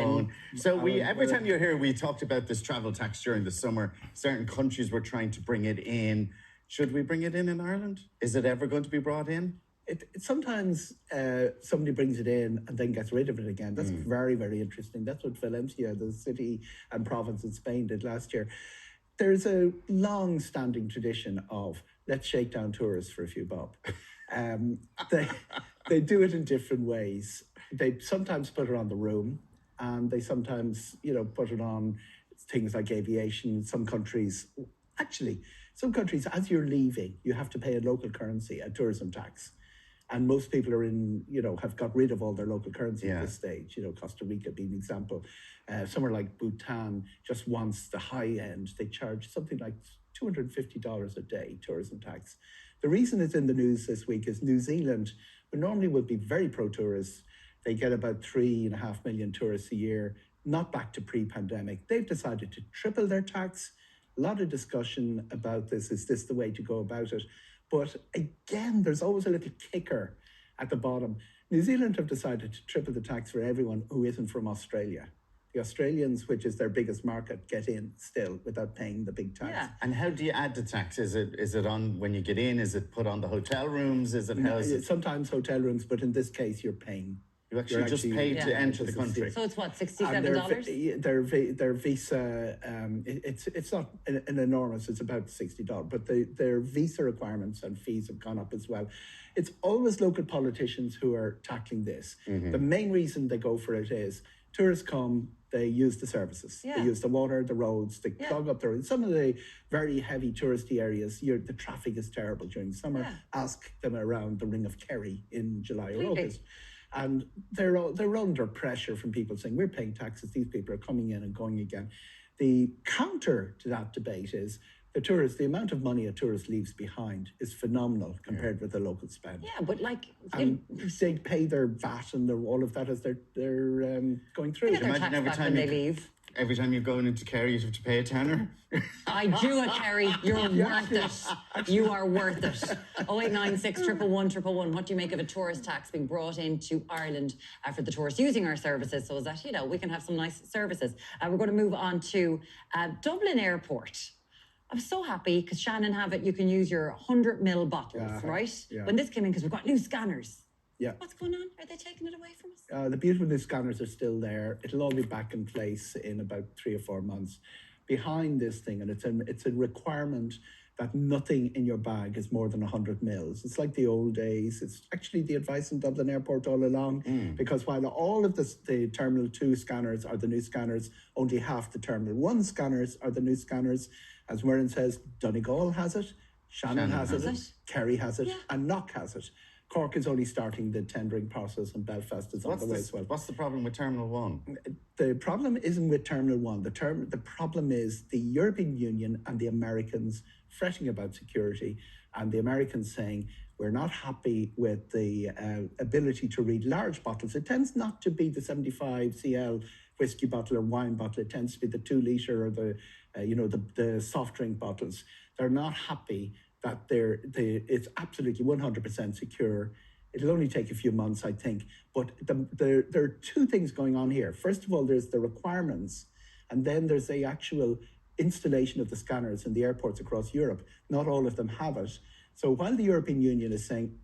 phone. So every time you're here, we talked about this travel tax during the summer. Certain countries were trying to bring it in. Should we bring it in Ireland? Is it ever going to be brought in? Sometimes somebody brings it in and then gets rid of it again. That's very, very interesting. That's what Valencia, the city and province in Spain, did last year. There's a long-standing tradition of let's shake down tourists for a few bob. They do it in different ways. They sometimes put it on the room, and they sometimes, put it on things like aviation. Some countries, as you're leaving, you have to pay a local currency, a tourism tax. And most people are have got rid of all their local currency at this stage. Costa Rica being an example. Somewhere like Bhutan just wants the high end. They charge something like $250 a day tourism tax. The reason it's in the news this week is New Zealand, who normally would be very pro-tourist, they get about 3.5 million tourists a year, not back to pre-pandemic. They've decided to triple their tax. A lot of discussion about this. Is this the way to go about it? But again, there's always a little kicker at the bottom. New Zealand have decided to triple the tax for everyone who isn't from Australia. The Australians, which is their biggest market, get in still without paying the big tax. Yeah. And how do you add the tax? Is it on when you get in? Is it put on the hotel rooms? Sometimes hotel rooms, but in this case, you're paying. You actually just pay to enter the country. So it's what, $67? Their visa, it's not an enormous, it's about $60, but their visa requirements and fees have gone up as well. It's always local politicians who are tackling this. The main reason they go for it is tourists come, they use the services. They use the water, the roads, they clog up the roads. Some of the very heavy touristy areas, the traffic is terrible during the summer. Ask them around the Ring of Kerry in July or August. And they're under pressure from people saying, we're paying taxes, these people are coming in and going again. The counter to that debate is the amount of money a tourist leaves behind is phenomenal compared with the local spend. Yeah, but they pay their VAT and all of that as they're going through. Imagine every time they leave. Every time you're going into Kerry, you have to pay a tenner. I do it, Kerry. You're worth it. You are worth it. 0896 111 111. What do you make of a tourist tax being brought into Ireland for the tourists using our services so that, we can have some nice services? We're going to move on to Dublin Airport. I'm so happy because Shannon have it. You can use your 100ml bottles, right? Yeah. When this came in, because we've got new scanners. Yeah. What's going on? Are they taking it away from us? The beautiful new scanners are still there. It'll all be back in place in about 3 or 4 months. Behind this thing, and it's a requirement that nothing in your bag is more than 100 mils. It's like the old days. It's actually the advice in Dublin Airport all along, because while all of the Terminal 2 scanners are the new scanners, only half the Terminal 1 scanners are the new scanners. As Muireann says, Donegal has it, Shannon has it, Kerry has it, and Knock has it. Cork is only starting the tendering process, and Belfast is on the way as well. What's the problem with Terminal 1? The problem isn't with Terminal 1. The problem is the European Union and the Americans fretting about security, and the Americans saying, we're not happy with the ability to read large bottles. It tends not to be the 75 cl whiskey bottle or wine bottle. It tends to be the 2 litre or the soft drink bottles. They're not happy that it's absolutely 100% secure. It'll only take a few months, I think. But there are 2 things going on here. First of all, there's the requirements, and then there's the actual installation of the scanners in the airports across Europe. Not all of them have it. So while the European Union is saying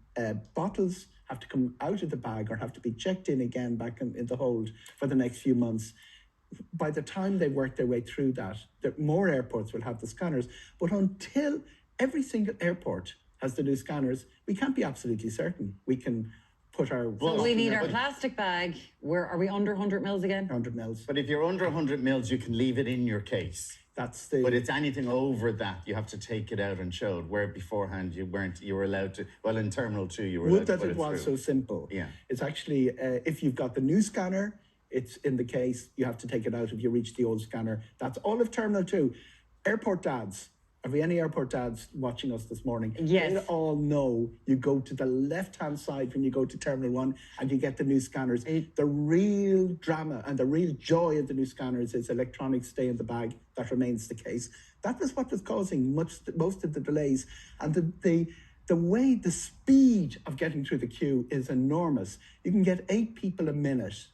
bottles have to come out of the bag or have to be checked in again back in the hold for the next few months, by the time they work their way through that, more airports will have the scanners. But until every single airport has the new scanners, we can't be absolutely certain. We can put our... So we need our plastic bag. Are we under 100 mils again? 100 mils. But if you're under 100 mils, you can leave it in your case. But it's anything over that, you have to take it out and show it, where beforehand you were allowed to... Well, in Terminal 2, you were allowed to put it through. Would that it was so simple. Yeah. It's actually, if you've got the new scanner, it's in the case, you have to take it out if you reach the old scanner. That's all of Terminal 2. Airport dads. Have we any airport dads watching us this morning? Yes. They all know you go to the left-hand side when you go to Terminal 1 and you get the new scanners. The real drama and the real joy of the new scanners is electronics stay in the bag. That remains the case. That was what was causing most of the delays. And the speed of getting through the queue is enormous. You can get 8 people a minute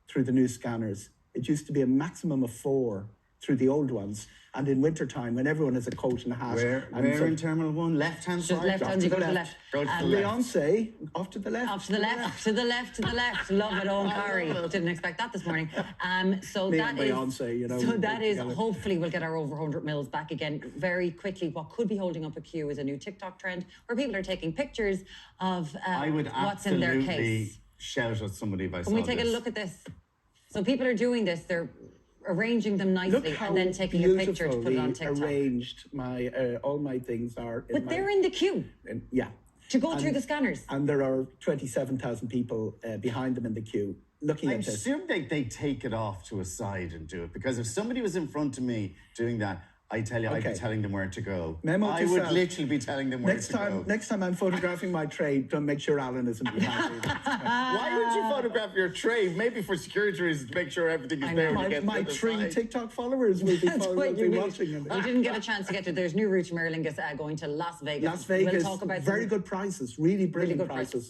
through the new scanners. It used to be a maximum of 4 through the old ones. And in wintertime, when everyone has a coat and a hat. Where in Terminal 1? Left-hand side? Left-hand, you go to the left. Go to the left. Beyonce, off to the left. Off to the left, to the left, to the left. Love it, Eoghan Corry. Didn't expect that this morning. So Me that and is, Beyonce, you know. So that is, together. hopefully we'll get our over 100 mils back again very quickly. What could be holding up a queue is a new TikTok trend where people are taking pictures of I would what's in their absolutely case. shout at somebody if I saw Can we take a this. look at this? So people are doing this. They're arranging them nicely Look how and then taking a picture to put it on beautifully TikTok. arranged all my things are. But they're in the queue Yeah. to go through the scanners. And there are 27,000 people behind them in the queue looking I at this. assume they take it off to a side and do it, because if somebody was in front of me doing that, I tell you, I'd be Okay. telling them where to go. Memo I to would self. literally be telling them where Next to go. time I'm photographing my tray, don't make sure Alan isn't behind me. Why would you photograph your tray? Maybe for security reasons, to make sure everything is I there. know. when you get to My the 3 side. TikTok followers will be, That's what you need. watching. We didn't get a chance to get to. There's new route to Aer Lingus going to Las Vegas. Las Vegas, We'll talk about very good prices, really brilliant good prices.